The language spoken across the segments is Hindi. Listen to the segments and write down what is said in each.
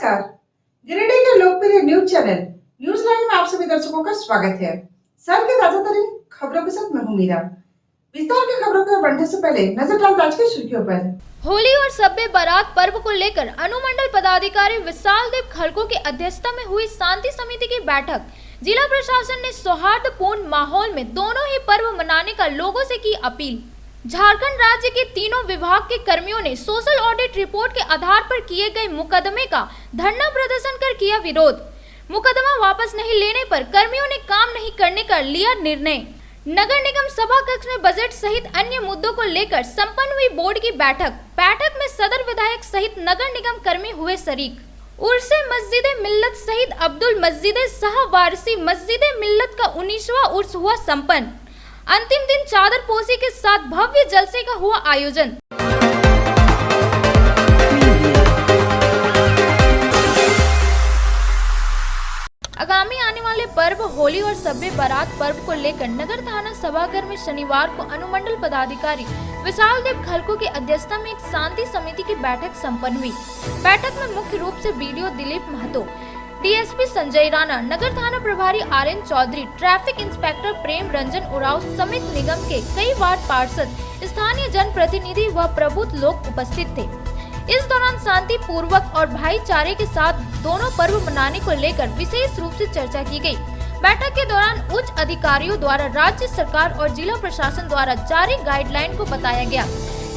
नमस्कार। गिरिडीह के लोकप्रिय न्यूज चैनल न्यूज लाइन में आप सभी दर्शकों का स्वागत है। शहर के ताजा तरीन खबरों के साथ मैं हूं मीरा। विस्तार की खबरों को बढ़ने से पहले नजर डालते आज की सुर्खियों पर। होली और शब बारात पर्व को लेकर अनुमंडल पदाधिकारी विशाल देव खलको की अध्यक्षता में हुई शांति समिति की बैठक। जिला प्रशासन ने सौहार्दपूर्ण माहौल में दोनों ही पर्व मनाने का लोगों से की अपील। झारखंड राज्य के तीनों विभाग के कर्मियों ने सोशल ऑडिट रिपोर्ट के आधार पर किए गए मुकदमे का धरना प्रदर्शन कर किया विरोध। मुकदमा वापस नहीं लेने पर कर्मियों ने काम नहीं करने का लिया निर्णय। नगर निगम सभा कक्ष में बजट सहित अन्य मुद्दों को लेकर संपन्न हुई बोर्ड की बैठक में सदर विधायक सहित नगर निगम कर्मी हुए शरीक। उर्से मस्जिद मिल्लत सहित अब्दुल मस्जिद शाहवारसी मस्जिद मिल्लत का 19वां उर्स हुआ संपन्न। अंतिम दिन चादर पोशी के साथ भव्य जलसे का हुआ आयोजन। आगामी आने वाले पर्व होली और शब बारात पर्व को लेकर नगर थाना सभागार में शनिवार को अनुमंडल पदाधिकारी विशाल देव खलको की अध्यक्षता में एक शांति समिति की बैठक संपन्न हुई। बैठक में मुख्य रूप से बीडीओ दिलीप महतो, डीएसपी संजय राणा, नगर थाना प्रभारी आर्यन चौधरी, ट्रैफिक इंस्पेक्टर प्रेम रंजन उराव समेत निगम के कई वार्ड पार्षद, स्थानीय जनप्रतिनिधि व प्रबुद्ध लोग उपस्थित थे। इस दौरान शांति पूर्वक और भाईचारे के साथ दोनों पर्व मनाने को लेकर विशेष रूप से चर्चा की गई। बैठक के दौरान उच्च अधिकारियों द्वारा राज्य सरकार और जिला प्रशासन द्वारा जारी गाइडलाइन को बताया गया।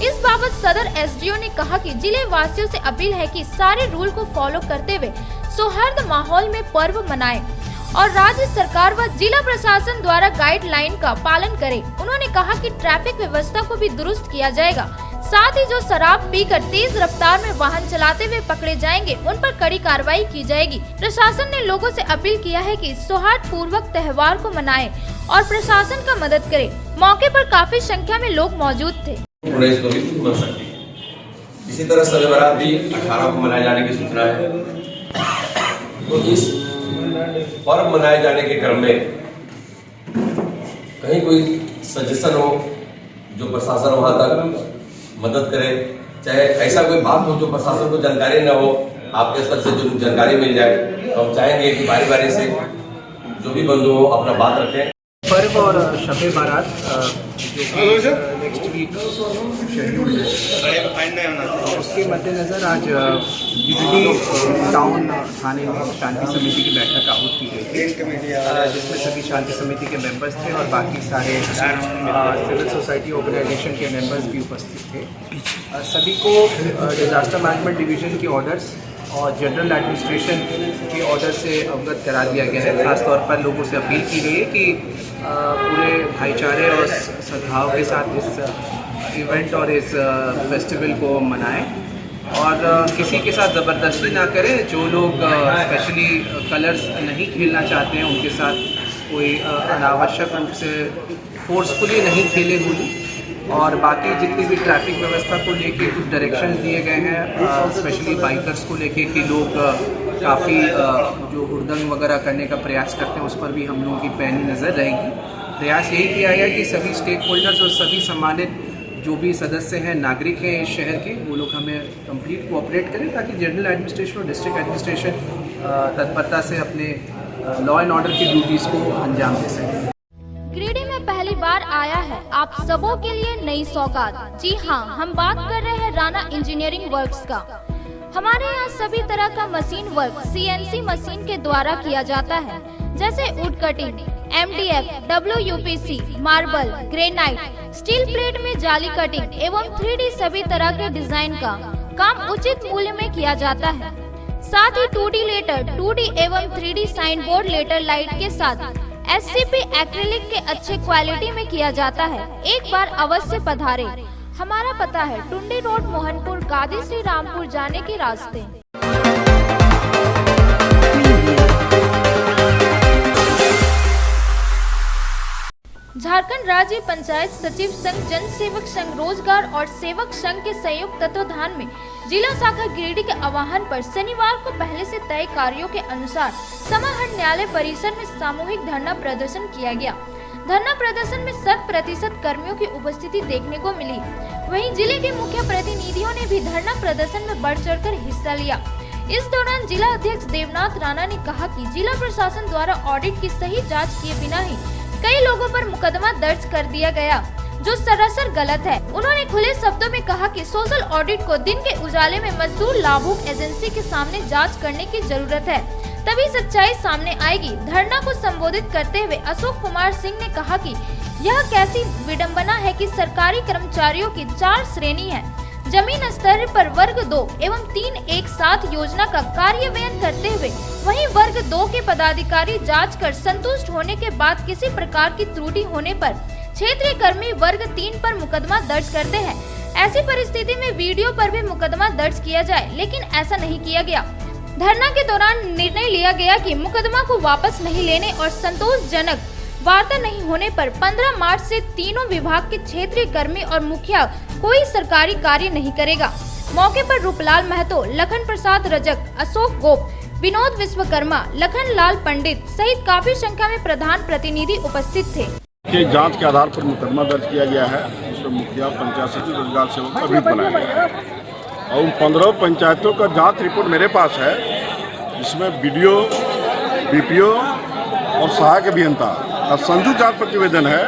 इस बाबत सदर एसडीओ ने कहा कि जिले वासियों से अपील है कि सारे रूल को फॉलो करते हुए सौहार्द माहौल में पर्व मनाएं और राज्य सरकार व जिला प्रशासन द्वारा गाइडलाइन का पालन करें। उन्होंने कहा कि ट्रैफिक व्यवस्था को भी दुरुस्त किया जाएगा। साथ ही जो शराब पीकर तेज रफ्तार में वाहन चलाते हुए पकड़े जाएंगे उन पर कड़ी कार्रवाई की जाएगी। प्रशासन ने लोगों से अपील किया है कि सौहार्द पूर्वक त्योहार को मनाएं और प्रशासन का मदद करें। मौके पर काफी संख्या में लोग मौजूद थे। 19 को भी बन सकती है। इसी तरह शब बारात भी 18 को मनाए जाने की सूचना है। तो इस पर्व मनाए जाने के क्रम में कहीं कोई सजेशन हो जो प्रशासन वहां तक मदद करे, चाहे ऐसा कोई बात हो जो प्रशासन को जानकारी न हो, आपके स्तर से जो जानकारी मिल जाए तो हम चाहेंगे कि बारी बारी से जो भी बंधु हो अपना बात रखें। पर्व और शब बारात जो नेक्स्ट वीक शेड्यूल्ड है, उसके मद्देनज़र आज गिरिडीह टाउन थाने में शांति समिति की बैठक आहूत की गई थी, जिसमें सभी शांति समिति के मेंबर्स थे और बाकी सारे सिविल सोसाइटी ऑर्गेनाइजेशन के मेंबर्स भी उपस्थित थे। सभी को डिजास्टर मैनेजमेंट डिवीज़न के ऑर्डर्स और जनरल एडमिनिस्ट्रेशन के ऑर्डर से अवगत करा दिया गया है। खास तौर पर लोगों से अपील की गई है कि पूरे भाईचारे और सद्भाव के साथ इस इवेंट और इस फेस्टिवल को मनाएं और किसी के साथ ज़बरदस्ती ना करें। जो लोग स्पेशली कलर्स नहीं खेलना चाहते हैं उनके साथ कोई अनावश्यक रूप से फोर्सफुली नहीं खेले होली। और बाकी जितनी भी ट्रैफिक व्यवस्था को लेके कुछ डायरेक्शंस दिए गए हैं, स्पेशली बाइकर्स को लेके कि लोग काफ़ी जो हुड़दंग वगैरह करने का प्रयास करते हैं उस पर भी हम लोगों की पैनी नज़र रहेगी। प्रयास यही किया गया कि सभी स्टेक होल्डर्स और सभी सम्मानित जो भी सदस्य हैं, नागरिक हैं इस शहर के, वो लोग हमें कंप्लीट कोऑपरेट करें ताकि जनरल एडमिनिस्ट्रेशन और डिस्ट्रिक्ट एडमिनिस्ट्रेशन तत्परता से अपने लॉ एंड ऑर्डर की ड्यूटीज़ को अंजाम दे सकें। गिरिडीह में पहली बार आया है आप सबों के लिए नई सौगात। जी हाँ, हम बात कर रहे हैं राणा इंजीनियरिंग वर्क्स का। हमारे यहाँ सभी तरह का मशीन वर्क सीएनसी मशीन के द्वारा किया जाता है, जैसे wood cutting, MDF, WUPC, marble, granite, steel plate में जाली कटिंग एवं 3D सभी तरह के डिजाइन का काम उचित मूल्य में किया जाता है। साथ ही 2D लेटर, 2D एवं 3D sign board letter light के साथ एससीपी एक्रिलिक के अच्छे क्वालिटी में किया जाता है। एक बार अवश्य पधारे। हमारा पता है टुंडी रोड, मोहनपुर, गादी श्री रामपुर जाने के रास्ते। झारखंड राज्य पंचायत सचिव संघ, जन सेवक संघ, रोजगार और सेवक संघ के संयुक्त तत्वाधान में जिला शाखा गिरिडीह के आह्वान पर शनिवार को पहले से तय कार्यों के अनुसार समाहरण न्यायालय परिसर में सामूहिक धरना प्रदर्शन किया गया। धरना प्रदर्शन में 100% कर्मियों की उपस्थिति देखने को मिली। वहीं जिले के मुख्य प्रतिनिधियों ने भी धरना प्रदर्शन में बढ़ चढ़कर हिस्सा लिया। इस दौरान जिला अध्यक्ष देवनाथ राणा ने कहा कि जिला प्रशासन द्वारा ऑडिट की सही जांच किए बिना ही कई लोगों पर मुकदमा दर्ज कर दिया गया, जो सरासर गलत है। उन्होंने खुले शब्दों में कहा कि सोशल ऑडिट को दिन के उजाले में मजदूर लाभुक एजेंसी के सामने जांच करने की जरूरत है, तभी सच्चाई सामने आएगी। धरना को संबोधित करते हुए अशोक कुमार सिंह ने कहा कि यह कैसी विडंबना है कि सरकारी कर्मचारियों की 4 श्रेणी है। जमीन स्तर पर वर्ग 2 एवं 3 एक साथ योजना का कार्यान्वयन करते हुए वहीं वर्ग 2 के पदाधिकारी जांच कर संतुष्ट होने के बाद किसी प्रकार की त्रुटि होने पर क्षेत्रीय कर्मी वर्ग 3 पर मुकदमा दर्ज करते हैं। ऐसी परिस्थिति में वीडियो पर भी मुकदमा दर्ज किया जाए, लेकिन ऐसा नहीं किया गया। धरना के दौरान निर्णय लिया गया कि मुकदमा को वापस नहीं लेने और संतोषजनक वार्ता नहीं होने पर 15 मार्च से तीनों विभाग के क्षेत्रीय कर्मी और मुखिया कोई सरकारी कार्य नहीं करेगा। मौके पर रूपलाल महतो, लखन प्रसाद रजक, अशोक गोप, विनोद विश्वकर्मा, लखन लाल पंडित सहित काफी संख्या में प्रधान प्रतिनिधि उपस्थित थे। के जांच के आधार पर मुकदमा दर्ज किया गया है, जिसमें मुखिया, पंचायत सचिव, रोजगार सेवक का भी बनाया गया है और उन 15 पंचायतों का जांच रिपोर्ट मेरे पास है। इसमें बीडीओ, बीपीओ और सहायक अभियंता का संयुक्त जांच प्रतिवेदन है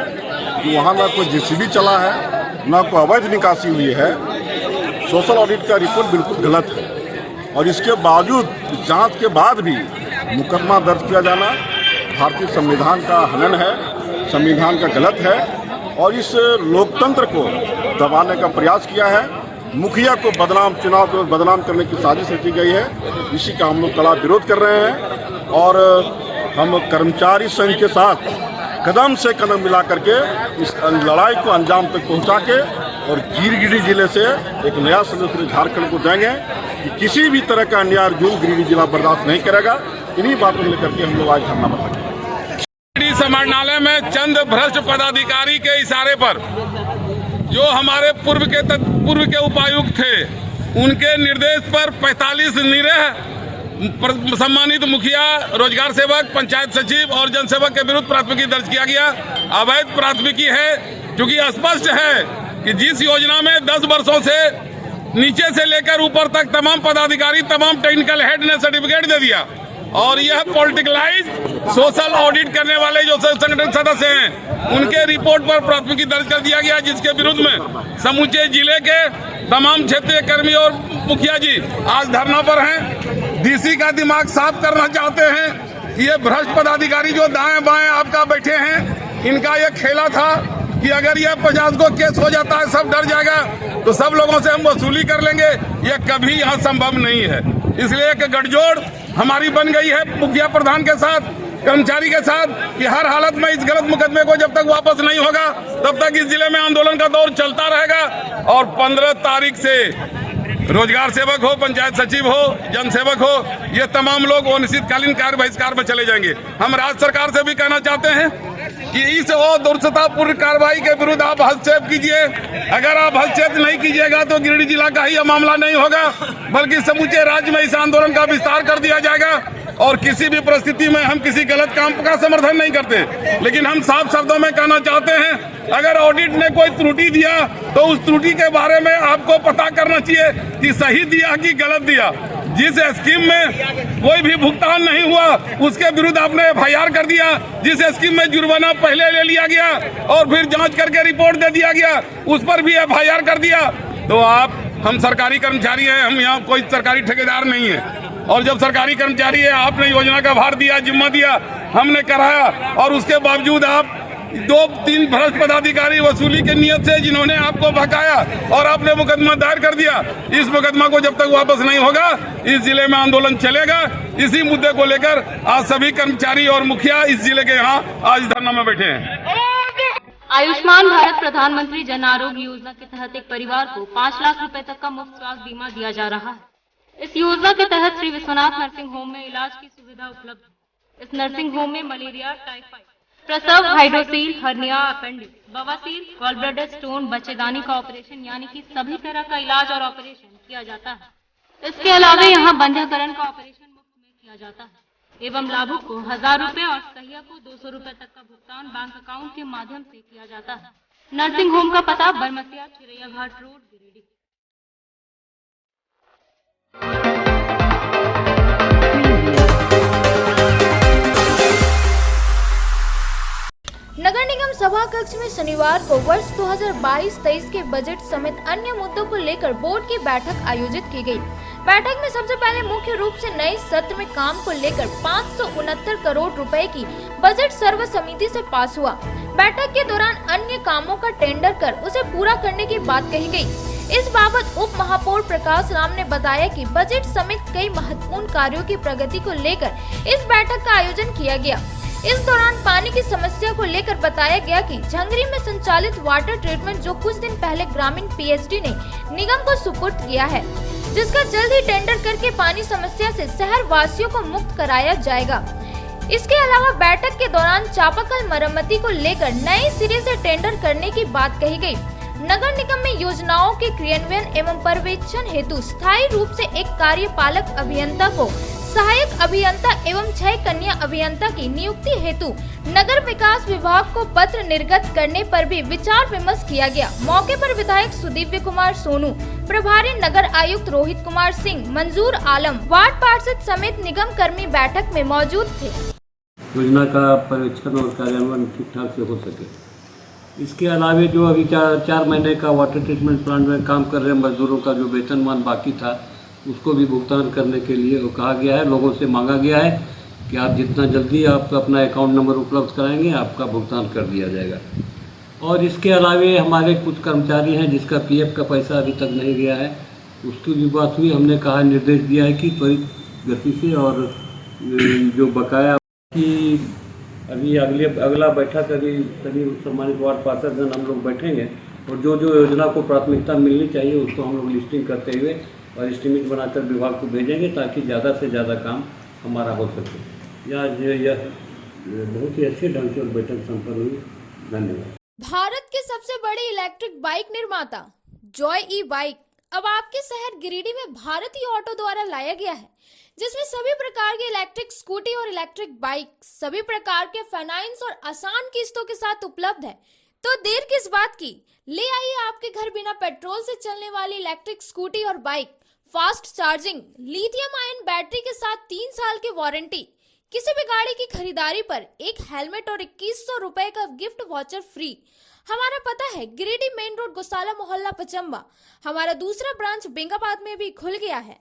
कि वहाँ ना कोई जेसीबी चला है, ना कोई अवैध निकासी हुई है। सोशल ऑडिट का रिपोर्ट बिल्कुल गलत है और इसके बावजूद जांच के बाद भी मुकदमा दर्ज किया जाना भारतीय संविधान का हनन है, संविधान का गलत है और इस लोकतंत्र को दबाने का प्रयास किया है। मुखिया को बदनाम, चुनाव को बदनाम करने की साजिश रची गई है। इसी का हम लोग कड़ा विरोध कर रहे हैं और हम कर्मचारी संघ के साथ कदम से कदम मिला करके इस लड़ाई को अंजाम तक पहुंचा के और गिरिडीह जिले से एक नया सदस्य झारखंड को देंगे कि किसी भी तरह का अन्याय जुल्म गिरिडीह जिला बर्दाश्त नहीं करेगा। इन्हीं बातों को लेकर के हम लोग आज धरना पर लगे। गिरिडीह समाहरणालय में चंद भ्रष्ट पदाधिकारी के इशारे पर जो हमारे पूर्व के उपायुक्त थे, उनके निर्देश पर 45 निरीह सम्मानित मुखिया, रोजगार सेवक, पंचायत सचिव और जनसेवक के विरुद्ध प्राथमिकी दर्ज किया गया। अवैध प्राथमिकी है क्योंकि स्पष्ट है कि जिस योजना में 10 वर्षों से नीचे से लेकर ऊपर तक तमाम पदाधिकारी, तमाम टेक्निकल हेड ने सर्टिफिकेट दे दिया और यह पॉलिटिकलाइज सोशल ऑडिट करने वाले जो संगठन सदस्य हैं, उनके रिपोर्ट पर प्राथमिकी दर्ज कर दिया गया, जिसके विरुद्ध में समूचे जिले के तमाम क्षेत्रीय कर्मी और मुखिया जी आज धरना पर हैं। डीसी का दिमाग साफ करना चाहते हैं कि ये भ्रष्ट पदाधिकारी जो दाएं बाएं आपका बैठे हैं, इनका ये खेला था कि अगर ये 50 को केस हो जाता है, सब डर जाएगा तो सब लोगों से हम वसूली कर लेंगे। ये कभी यहाँ संभव नहीं है। इसलिए एक गठजोड़ हमारी बन गई है मुखिया प्रधान के साथ, कर्मचारी के साथ कि हर हालत में इस गलत मुकदमे को जब तक वापस नहीं होगा तब तक इस जिले में आंदोलन का दौर चलता रहेगा। और 15 तारीख से रोजगार सेवक हो, पंचायत सचिव हो, जनसेवक हो, ये तमाम लोग अनिश्चितकालीन कार्य बहिष्कार में चले जाएंगे। हम राज्य सरकार से भी कहना चाहते हैं कि इस दूरदर्शितापूर्ण कार्रवाई के विरुद्ध आप हस्तक्षेप कीजिए। अगर आप हस्तक्षेप नहीं कीजिएगा तो गिरिडीह जिला का ही यह मामला नहीं होगा, बल्कि समूचे राज्य में इस आंदोलन का विस्तार कर दिया जाएगा। और किसी भी परिस्थिति में हम किसी गलत काम का समर्थन नहीं करते, लेकिन हम साफ शब्दों में कहना चाहते हैं अगर ऑडिट ने कोई त्रुटि दिया तो उस त्रुटि के बारे में आपको पता करना चाहिए कि सही दिया कि गलत दिया। जिस स्कीम में कोई भी भुगतान नहीं हुआ उसके विरुद्ध आपने FIR कर दिया, जिस स्कीम में जुर्माना पहले ले लिया गया और फिर जांच करके रिपोर्ट दे दिया गया उस पर भी FIR कर दिया। तो हम सरकारी कर्मचारी हैं, हम यहाँ कोई सरकारी ठेकेदार नहीं है। और जब सरकारी कर्मचारी है, आपने योजना का भार दिया, जिम्मा दिया, हमने कराया और उसके बावजूद आप 2-3 भ्रष्ट पदाधिकारी वसूली के नियत से जिन्होंने आपको भगाया और आपने मुकदमा दायर कर दिया। इस मुकदमा को जब तक वापस नहीं होगा इस जिले में आंदोलन चलेगा। इसी मुद्दे को लेकर आज सभी कर्मचारी और मुखिया इस जिले के यहाँ आज धरना में बैठे हैं। आयुष्मान भारत प्रधानमंत्री जन आरोग्य योजना के तहत एक परिवार को 5 लाख रुपए तक का मुफ्त स्वास्थ्य बीमा दिया जा रहा है। इस योजना के तहत श्री विश्वनाथ नर्सिंग होम में इलाज की सुविधा उपलब्ध है। इस नर्सिंग होम में मलेरिया, टाइफाइड, प्रसव, हाइड्रोसील, हर्निया, अपेंडिक्स, बवासीर, गॉल ब्लैडर स्टोन, बच्चेदानी का ऑपरेशन यानी कि सभी तरह का इलाज और ऑपरेशन किया जाता है। इसके अलावा यहाँ बंध्याकरण का ऑपरेशन मुफ्त में किया जाता है एवं लाभुक को 1000 रुपए और सहिया को 200 रुपए तक का भुगतान बैंक अकाउंट के माध्यम से किया जाता है। नर्सिंग होम का पता बरमसिया, चिरैया घाट रोड, गिरिडीह। सभा कक्ष में शनिवार को वर्ष 2022-23 के बजट समेत अन्य मुद्दों को लेकर बोर्ड की बैठक आयोजित की गई। बैठक में सबसे पहले मुख्य रूप से नए सत्र में काम को लेकर 569 करोड़ रुपए की बजट सर्वसम्मति से पास हुआ। बैठक के दौरान अन्य कामों का टेंडर कर उसे पूरा करने की बात कही गई। इस बाबत उप महापौर प्रकाश राम ने बताया कि बजट समेत कई महत्वपूर्ण कार्यों की प्रगति को लेकर इस बैठक का आयोजन किया गया। इस दौरान पानी की समस्या को लेकर बताया गया कि झंगरी में संचालित वाटर ट्रीटमेंट जो कुछ दिन पहले ग्रामीण पीएचडी ने निगम को सुपुर्द किया है, जिसका जल्द ही टेंडर करके पानी समस्या से शहर वासियों को मुक्त कराया जाएगा। इसके अलावा बैठक के दौरान चापाकल मरम्मती को लेकर नए सिरे से टेंडर करने की बात कही गई। नगर निगम में योजनाओं के क्रियान्वयन एवं पर्यवेक्षण हेतु स्थायी रूप से एक कार्यपालक अभियंता को सहायक अभियंता एवं 6 कन्या अभियंता की नियुक्ति हेतु नगर विकास विभाग को पत्र निर्गत करने पर भी विचार विमर्श किया गया। मौके पर विधायक सुदीव्य कुमार सोनू, प्रभारी नगर आयुक्त रोहित कुमार सिंह, मंजूर आलम, वार्ड पार्षद समेत निगम कर्मी बैठक में मौजूद थे। योजना का पर्यवेक्षण और कार्यान्वयन ठीक ठाक से हो सके। इसके अलावा जो अभी 4 महीने का वाटर ट्रीटमेंट प्लांट में काम कर रहे मजदूरों का जो वेतनमान बाकी था उसको भी भुगतान करने के लिए कहा गया है। लोगों से मांगा गया है कि आप जितना जल्दी आप अपना अकाउंट नंबर उपलब्ध कराएंगे आपका भुगतान कर दिया जाएगा। और इसके अलावा हमारे कुछ कर्मचारी हैं जिसका पीएफ का पैसा अभी तक नहीं गया है, उसकी भी बात हुई। हमने कहा निर्देश दिया है कि त्वरित गति से और जो बकाया कि अभी अगला बैठक अभी सभी सम्मानित वार्ड पार्षद हम लोग बैठेंगे और जो जो योजना को प्राथमिकता मिलनी चाहिए उसको हम लोग लिस्टिंग करते हुए और एस्टीमेट बनाकर विभाग को भेजेंगे ताकि ज़्यादा से ज़्यादा काम हमारा हो सके। यह बहुत ही अच्छे ढंग से बैठक संपन्न हुई। धन्यवाद। भारत के सबसे बड़े इलेक्ट्रिक बाइक निर्माता जॉय ई बाइक अब आपके शहर गिरिडीह में भारतीय ऑटो द्वारा लाया गया है, जिसमें सभी प्रकार के इलेक्ट्रिक स्कूटी और इलेक्ट्रिक बाइक सभी प्रकार के फाइनेंस और आसान किस्तों के साथ उपलब्ध है। तो देर किस बात की, ले आइए आपके घर बिना पेट्रोल से चलने वाली इलेक्ट्रिक स्कूटी और bike, fast charging, lithium ion battery के साथ 3 साल की वारंटी। किसी भी गाड़ी की खरीदारी पर एक हेलमेट और 2100 रुपए का गिफ्ट वाउचर फ्री। हमारा पता है गिरिडीह मेन रोड, गौशाला मोहल्ला, पचम्बा। हमारा दूसरा ब्रांच बेंगाबाद में भी खुल गया है।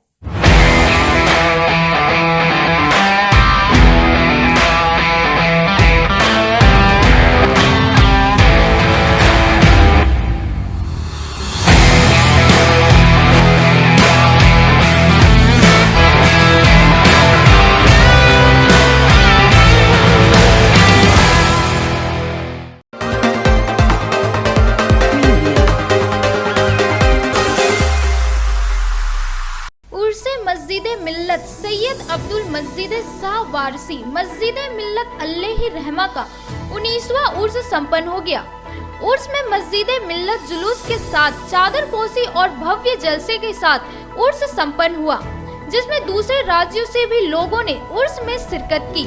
मस्जिद मिल्लत सैयद अब्दुल मस्जिद शाह वारसी मस्जिद मिल्लत अल्लाह रहमा का 19वां उर्स संपन्न हो गया। उर्स में मस्जिद मिल्लत जुलूस के साथ चादर पोशी और भव्य जलसे के साथ उर्स संपन्न हुआ, जिसमें दूसरे राज्यों से भी लोगों ने उर्स में शिरकत की।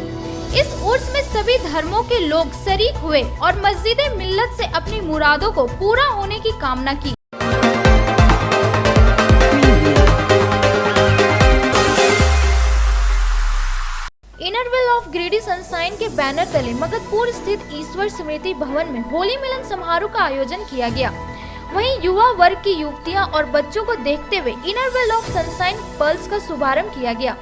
इस उर्स में सभी धर्मों के लोग शरीक हुए और मस्जिद मिल्लत से अपनी मुरादों को पूरा होने की कामना की। इनरवेल ऑफ गिरिडीह सनशाइन के बैनर तले मगधपुर स्थित ईश्वर स्मृति भवन में होली मिलन समारोह का आयोजन किया गया। वहीं युवा वर्ग की युवतियां और बच्चों को देखते हुए इनरवेल ऑफ सनशाइन पल्स का शुभारंभ किया गया।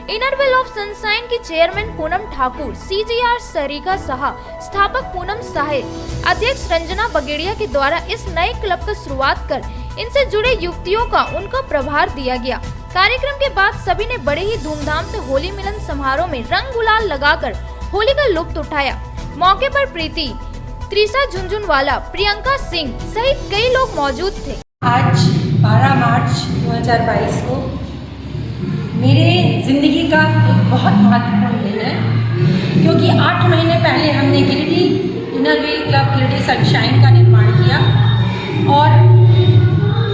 इनरवेल ऑफ सनशाइन की चेयरमैन पूनम ठाकुर, सीजीआर सरिका साहा, स्थापक पूनम साहे, अध्यक्ष रंजना बगेड़िया के द्वारा इस नए क्लब का शुरुआत कर इनसे जुड़े युवतियों का उनका प्रभार दिया गया। कार्यक्रम के बाद सभी ने बड़े ही धूमधाम से होली मिलन समारोह में रंग गुलाल लगाकर होली का लुत्फ उठाया। मौके पर प्रीति, त्रिशा झुंझुनवाला, प्रियंका सिंह सहित कई लोग मौजूद थे। आज 12 मार्च 2022 को मेरे जिंदगी का एक बहुत महत्वपूर्ण दिन है, क्योंकि 8 महीने पहले हमने गिरिडीह इनरवेल क्लब गिरिडीह सनशाइन का निर्माण किया और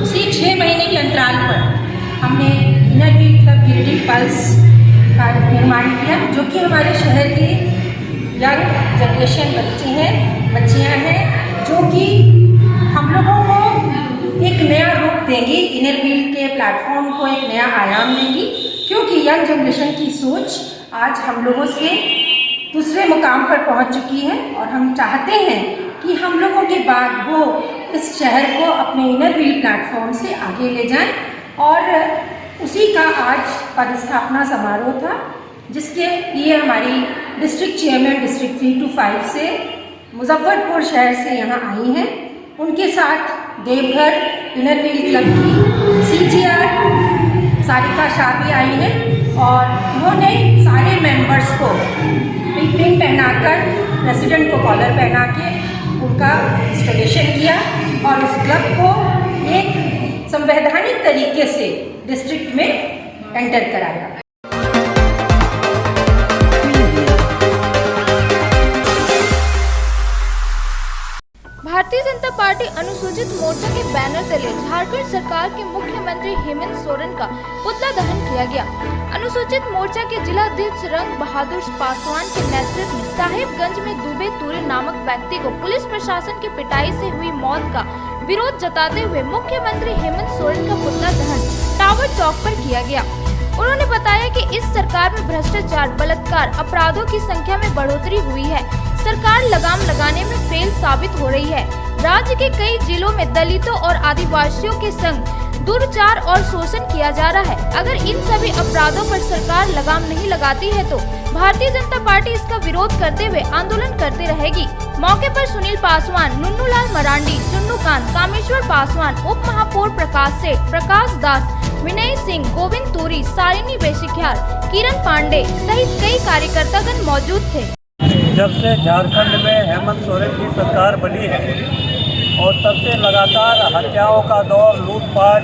उसी 6 महीने के अंतराल पर हमने इनरवेल क्लब गिरिडीह पल्स का निर्माण किया, जो कि हमारे शहर के यंग जनरेशन बच्चियाँ हैं, जो कि हम लोगों को एक नया रूप देंगी, इनरवेल के प्लेटफॉर्म को एक नया आयाम देंगी, क्योंकि यंग जनरेशन की सोच आज हम लोगों से दूसरे मुकाम पर पहुंच चुकी है और हम चाहते हैं कि हम लोगों के बाद वो इस शहर को अपने इनर व्हील प्लेटफॉर्म से आगे ले जाएं, और उसी का आज पदस्थापना समारोह था, जिसके लिए हमारी डिस्ट्रिक्ट चेयरमैन डिस्ट्रिक्ट 3 to 5 से मुजफ्फरपुर शहर से यहाँ आई हैं। उनके साथ देवघर इनर व्हील क्लब की CGR सारिका शाह भी आई हैं, और उन्होंने सारे मेंबर्स को पिन पहनाकर प्रेसिडेंट को कॉलर पहना के उनका इंस्टॉलेशन किया और उस क्लब को एक संवैधानिक तरीके से डिस्ट्रिक्ट में एंटर कराया। भारतीय जनता पार्टी अनुसूचित मोर्चा के बैनर तले झारखंड सरकार के मुख्यमंत्री हेमंत सोरेन का पुतला दहन किया गया। अनुसूचित मोर्चा के जिला अध्यक्ष रंग बहादुर पासवान के नेतृत्व में साहिबगंज में दुबे तुरे नामक व्यक्ति को पुलिस प्रशासन की पिटाई से हुई मौत का विरोध जताते हुए मुख्यमंत्री हेमंत सोरेन का पुतला दहन टावर चौक पर किया गया। उन्होंने बताया कि इस सरकार में भ्रष्टाचार, बलात्कार, अपराधों की संख्या में बढ़ोतरी हुई है। सरकार लगाम लगाने में फेल साबित हो रही है। राज्य के कई जिलों में दलितों और आदिवासियों के संग दुर्चार और शोषण किया जा रहा है। अगर इन सभी अपराधों पर सरकार लगाम नहीं लगाती है तो भारतीय जनता पार्टी इसका विरोध करते हुए आंदोलन करती रहेगी। मौके पर सुनील पासवान, नुन्नूलाल मरांडी, चुन्नूकांत, कामेश्वर पासवान, उप महापौर प्रकाश सेठ, प्रकाश दास, विनय सिंह, गोविंद तूरी, सारिणी बेसिख्याल, किरण पांडे सहित कई कार्यकर्तागण मौजूद थे। जब से झारखंड में हेमंत सोरेन की सरकार बनी है और तब से लगातार हत्याओं का दौर, लूटपाट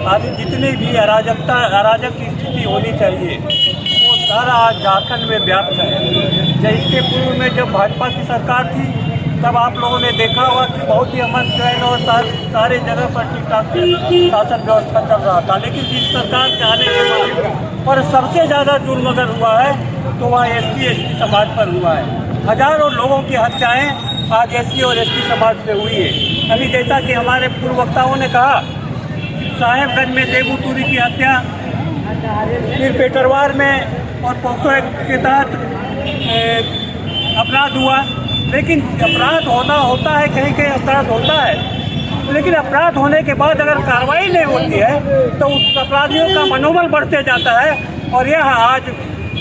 आदि जितनी भी अराजक की स्थिति होनी चाहिए वो सारा आज झारखंड में व्याप्त है। जब इसके पूर्व में जब भाजपा की सरकार थी तब आप लोगों ने देखा होगा कि बहुत ही अमन चैन और सारे जगह पर ठीक ठाक शासन व्यवस्था चल रहा था। लेकिन जिस सरकार के आने के बाद और सबसे ज़्यादा जुर्म अगर हुआ है तो वह SC/ST समाज पर हुआ है। हजारों लोगों की हत्याएं आज SC और ST समाज से हुई है। अभी जैसा कि हमारे पूर्व वक्ताओं ने कहा, साहेबगंज में देबू तुरी की हत्या, फिर पेटरवार में और पोक्सो एक्ट के तहत अपराध हुआ। लेकिन अपराध होता है, कहीं कहीं अपराध होता है, लेकिन अपराध होने के बाद अगर कार्रवाई नहीं होती है तो उस अपराधियों का मनोबल बढ़ते जाता है। और यह आज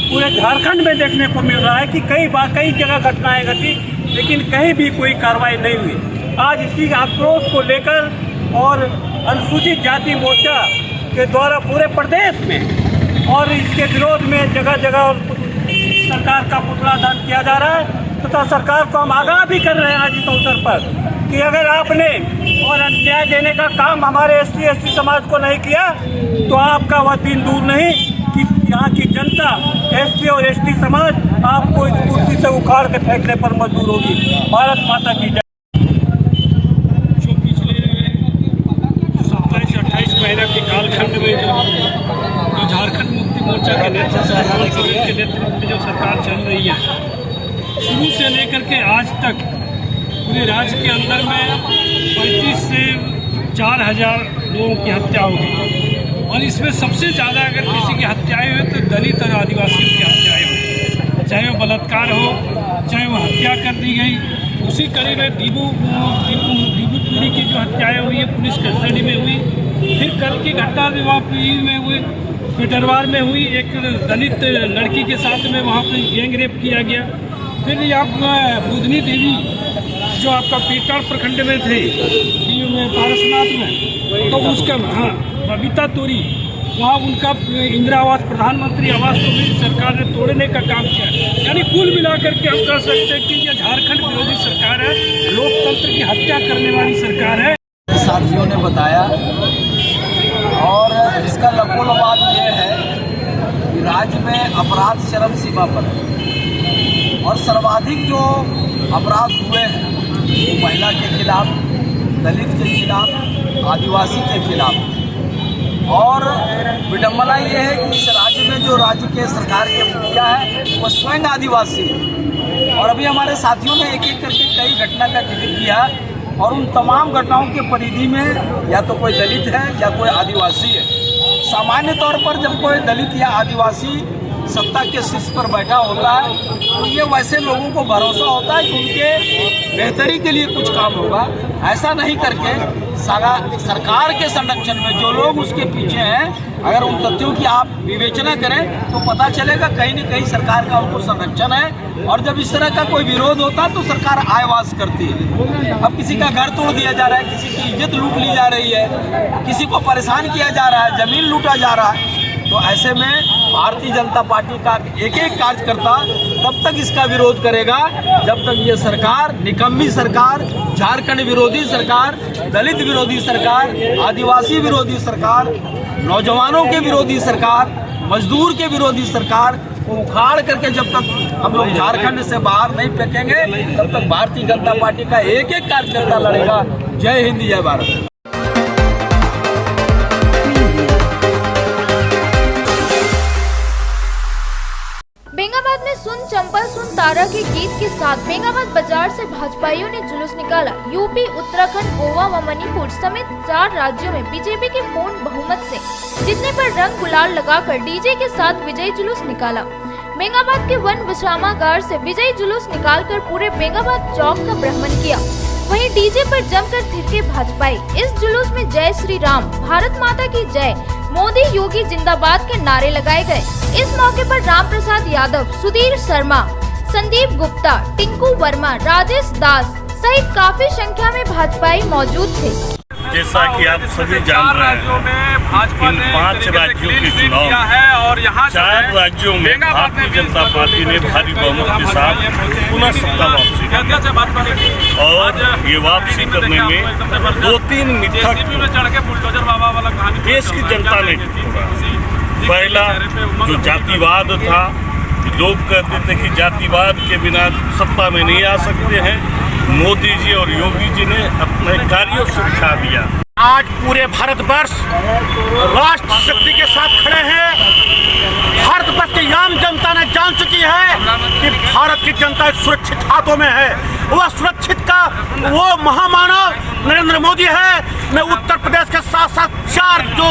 पूरे झारखंड में देखने को मिल रहा है कि कई जगह घटनाएं घटी लेकिन कहीं भी कोई कार्रवाई नहीं हुई। आज इसी आक्रोश को लेकर और अनुसूचित जाति मोर्चा के द्वारा पूरे प्रदेश में और इसके विरोध में जगह जगह सरकार का पुतला दहन किया जा रहा है तथा सरकार को हम आगाह भी कर रहे हैं आज इस अवसर पर कि अगर आपने और न्याय देने का काम हमारे SC/ST समाज को नहीं किया तो आपका वह दिन दूर नहीं कि यहाँ की जनता SC और ST समाज आपको इस कुर्सी से उखाड़ के फेंकने पर मजबूर होगी। भारत माता की जय। जो पिछले 27-28 महीने के कालखंड में जो झारखंड मुक्ति मोर्चा के नेतृत्व में जो सरकार चल रही है, शुरू से लेकर के आज तक पूरे राज्य के अंदर में 35 से 4,000 लोगों की हत्या हो गई और इसमें सबसे ज़्यादा अगर किसी की हत्याएं हुई तो दलित और आदिवासियों की हत्याएं हुई, चाहे वो बलात्कार हो, चाहे वो हत्या कर दी गई। उसी कड़ी में दीबू तुरी की जो हत्याएं हुई है पुलिस कस्टडी में हुई। फिर कल की घटना वहाँ में हुई, पेटरवार में हुई, एक दलित लड़की के साथ में वहाँ पर गैंग रेप किया गया। फिर आप बुधनी देवी जो आपका पीटर प्रखंड में थे पारसनाथ में, तो उसका बबीता तोरी वहाँ उनका इंदिरा आवास, प्रधानमंत्री आवास को भी सरकार ने तोड़ने का काम किया। यानी कुल मिलाकर के हम कह सकते हैं कि यह झारखंड विरोधी सरकार है, लोकतंत्र की हत्या करने वाली सरकार है। साथियों ने बताया और इसका लपोलवाद ये है कि राज्य में अपराध चरम सीमा पर है और सर्वाधिक जो अपराध हुए हैं वो महिला के खिलाफ, दलित के खिलाफ, आदिवासी के खिलाफ। और विडम्बना ये है कि इस राज्य में जो राज्य के सरकार के मुखिया है वो स्वयं आदिवासी है। और अभी हमारे साथियों ने एक एक करके कई घटना का जिक्र किया और उन तमाम घटनाओं के परिधि में या तो कोई दलित है या कोई आदिवासी है। सामान्य तौर पर जब कोई दलित या आदिवासी सत्ता के शीर्ष पर बैठा होता है तो ये वैसे लोगों को भरोसा होता है कि उनके बेहतरी के लिए कुछ काम होगा। ऐसा नहीं करके सरकार के संरक्षण में जो लोग उसके पीछे हैं, अगर उन तथ्यों की आप विवेचना करें तो पता चलेगा कहीं न कहीं सरकार का उनको संरक्षण है। और जब इस तरह का कोई विरोध होता है तो सरकार आवाज़ करती है। अब किसी का घर तोड़ दिया जा रहा है, किसी की इज्जत लूट ली जा रही है, किसी को परेशान किया जा रहा है, जमीन लूटा जा रहा है, तो ऐसे में भारतीय जनता पार्टी का एक एक कार्यकर्ता तब तक इसका विरोध करेगा जब तक ये सरकार, निकम्मी सरकार, झारखंड विरोधी सरकार, दलित विरोधी सरकार, आदिवासी विरोधी सरकार, नौजवानों के विरोधी सरकार, मजदूर के विरोधी सरकार को उखाड़ करके जब तक हम लोग झारखंड से बाहर नहीं फेंकेंगे तब तक भारतीय जनता पार्टी का एक एक कार्यकर्ता लड़ेगा। जय हिंद, जय भारत। बेंगाबाद में सुन चंपल सुन तारा के गीत के साथ बेंगाबाद बाजार से भाजपाइयों ने जुलूस निकाला। यूपी, उत्तराखंड, गोवा व मणिपुर समेत 4 राज्यों में बीजेपी के पूर्ण बहुमत से जीतने पर रंग गुलाल लगाकर डीजे के साथ विजयी जुलूस निकाला। बेंगाबाद के वन विश्रामागार से विजयी जुलूस निकालकर पूरे बेंगाबाद चौक का भ्रमण किया। वहीं डीजे पर जमकर थिरके भाजपाई। इस जुलूस में जय श्री राम, भारत माता की जय, मोदी योगी जिंदाबाद के नारे लगाए गए। इस मौके पर राम प्रसाद यादव, सुधीर शर्मा, संदीप गुप्ता, टिंकू वर्मा, राजेश दास सहित काफी संख्या में भाजपाई मौजूद थे। जैसा कि आप सभी जान रहे हैं, इन 5 राज्यों के चुनाव है और यहाँ 4 राज्यों में भारतीय जनता पार्टी ने भारी बहुमत के साथ पुनः सत्ता वापसी की और ये वापसी करने में 2-3 मिथक देश की जनता ने छोड़ा। पहला जो जातिवाद था, लोग कहते थे कि जातिवाद के बिना सत्ता में नहीं आ सकते हैं, मोदी जी और योगी जी ने अपने कार्यों से दिखा दिया। आज पूरे भारतवर्ष राष्ट्र शक्ति के साथ खड़े हैं। भारतवर्ष की आम जनता ने जान चुकी है कि भारत की जनता एक सुरक्षित हाथों में है। वह सुरक्षित का वो महामानव नरेंद्र मोदी है। मैं उत्तर प्रदेश के साथ साथ 4 जो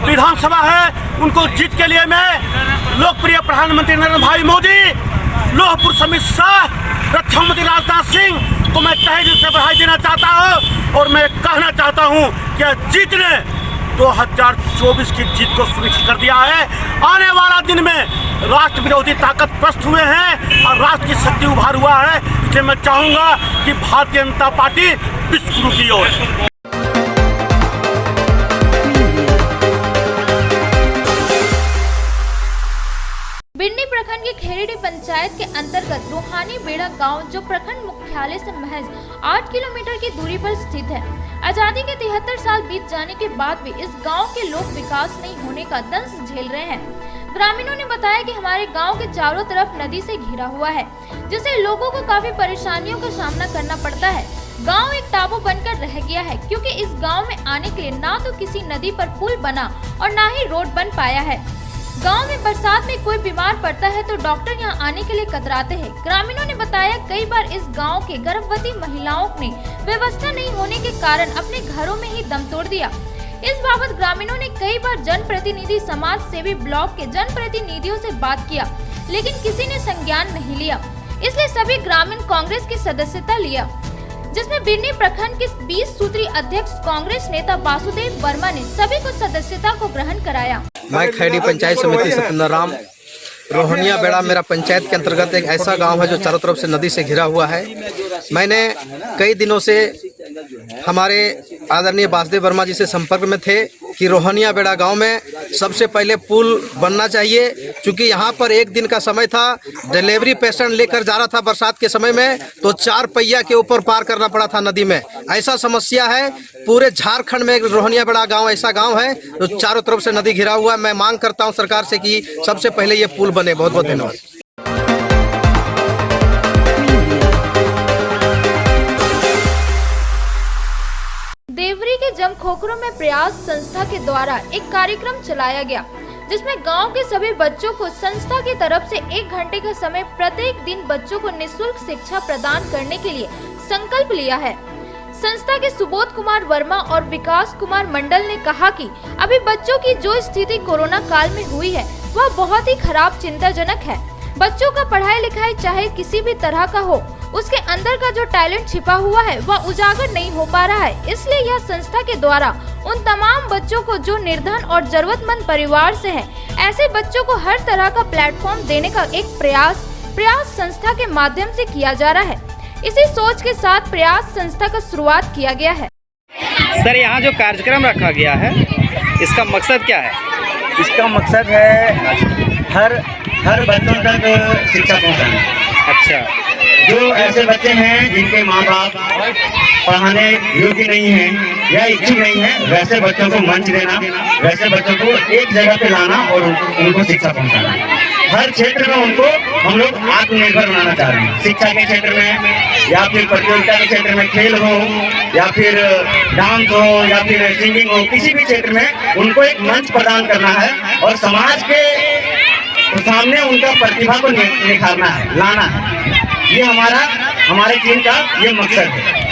विधानसभा है उनको जीत के लिए मैं लोकप्रिय प्रधानमंत्री नरेंद्र भाई मोदी, लोहपुर अमित शाह, रक्षा मंत्री राजनाथ सिंह को मैं तहे दिल से बधाई देना चाहता हूँ और मैं कहना चाहता हूँ कि जीत ने 2024 की जीत को सुनिश्चित कर दिया है। आने वाला दिन में राष्ट्र विरोधी ताकत प्रस्त हुए हैं और राष्ट्र की शक्ति उभार हुआ है। इसलिए मैं चाहूँगा कि भारतीय जनता पार्टी विश्व गुरु की ओर। बिन्नी प्रखंड के खेरेडी पंचायत के अंतर्गत रूहानी बेड़ा गांव, जो प्रखंड मुख्यालय से महज 8 किलोमीटर की दूरी पर स्थित है। आजादी के 73 साल बीत जाने के बाद भी इस गांव के लोग विकास नहीं होने का दंश झेल रहे हैं। ग्रामीणों ने बताया कि हमारे गांव के चारों तरफ नदी से घिरा हुआ है, जिससे लोगों को काफी परेशानियों का सामना करना पड़ता है। गांव एक टापू बनकर रह गया है, क्योंकि इस गांव में आने के लिए ना तो किसी नदी पर पुल बना और ना ही रोड बन पाया है। गांव में बरसात में कोई बीमार पड़ता है तो डॉक्टर यहां आने के लिए कतराते हैं। ग्रामीणों ने बताया कई बार इस गांव के गर्भवती महिलाओं ने व्यवस्था नहीं होने के कारण अपने घरों में ही दम तोड़ दिया। इस बाबत ग्रामीणों ने कई बार जनप्रतिनिधि, समाज सेवी, ब्लॉक के जनप्रतिनिधियों से बात किया, लेकिन किसी ने संज्ञान नहीं लिया। इसलिए सभी ग्रामीण कांग्रेस की सदस्यता लिया, जिसमें बिन्नी प्रखंड के 20 सूत्री अध्यक्ष कांग्रेस नेता वासुदेव वर्मा ने सभी को सदस्यता को ग्रहण कराया। मैं खेड़ी पंचायत समिति सत्येंद्र राम। रोहनिया बेड़ा मेरा पंचायत के अंतर्गत एक ऐसा गांव है जो चारों तरफ से नदी से घिरा हुआ है। मैंने कई दिनों से हमारे आदरणीय वासुदेव वर्मा जी से संपर्क में थे कि रोहनिया बेड़ा गांव में सबसे पहले पुल बनना चाहिए, क्योंकि यहाँ पर एक दिन का समय था, डिलीवरी पेशेंट लेकर जा रहा था बरसात के समय में तो 4 पहिया के ऊपर पार करना पड़ा था नदी में। ऐसा समस्या है पूरे झारखंड में। रोहनिया बेड़ा गांव ऐसा गांव है जो चारों तरफ से नदी घिरा हुआ है। मैं मांग करता हूँ सरकार से कि सबसे पहले ये पुल बने। बहुत बहुत धन्यवाद। देवरी के जमखोखरों में प्रयास संस्था के द्वारा एक कार्यक्रम चलाया गया, जिसमें गांव के सभी बच्चों को संस्था की तरफ से 1 घंटे का समय प्रत्येक दिन बच्चों को निःशुल्क शिक्षा प्रदान करने के लिए संकल्प लिया है। संस्था के सुबोध कुमार वर्मा और विकास कुमार मंडल ने कहा कि अभी बच्चों की जो स्थिति कोरोना काल में हुई है वह बहुत ही खराब चिंताजनक है। बच्चों का पढ़ाई लिखाई चाहे किसी भी तरह का हो, उसके अंदर का जो टैलेंट छिपा हुआ है वह उजागर नहीं हो पा रहा है। इसलिए यह संस्था के द्वारा उन तमाम बच्चों को जो निर्धन और जरूरतमंद परिवार से हैं, ऐसे बच्चों को हर तरह का प्लेटफॉर्म देने का एक प्रयास संस्था के माध्यम से किया जा रहा है। इसी सोच के साथ प्रयास संस्था का शुरुआत किया गया है। सर, यहाँ जो कार्यक्रम रखा गया है इसका मकसद क्या है? इसका मकसद है हर बच्चों तक शिक्षा पहुँचाना। अच्छा, जो ऐसे बच्चे हैं जिनके माँ बाप पढ़ाने योग्य नहीं हैं या इच्छुक नहीं है, वैसे बच्चों को मंच देना, वैसे बच्चों को एक जगह पे लाना और उनको शिक्षा पहुँचाना। हर क्षेत्र में उनको हम लोग आत्मनिर्भर बनाना चाह रहे हैं। शिक्षा के क्षेत्र में या फिर प्रतियोगिता के क्षेत्र में, खेल हो या फिर डांस हो या फिर सिंगिंग हो, किसी भी क्षेत्र में उनको एक मंच प्रदान करना है और समाज के सामने उनका प्रतिभा को निखारना है, लाना है। ये हमारे टीम का ये मकसद है।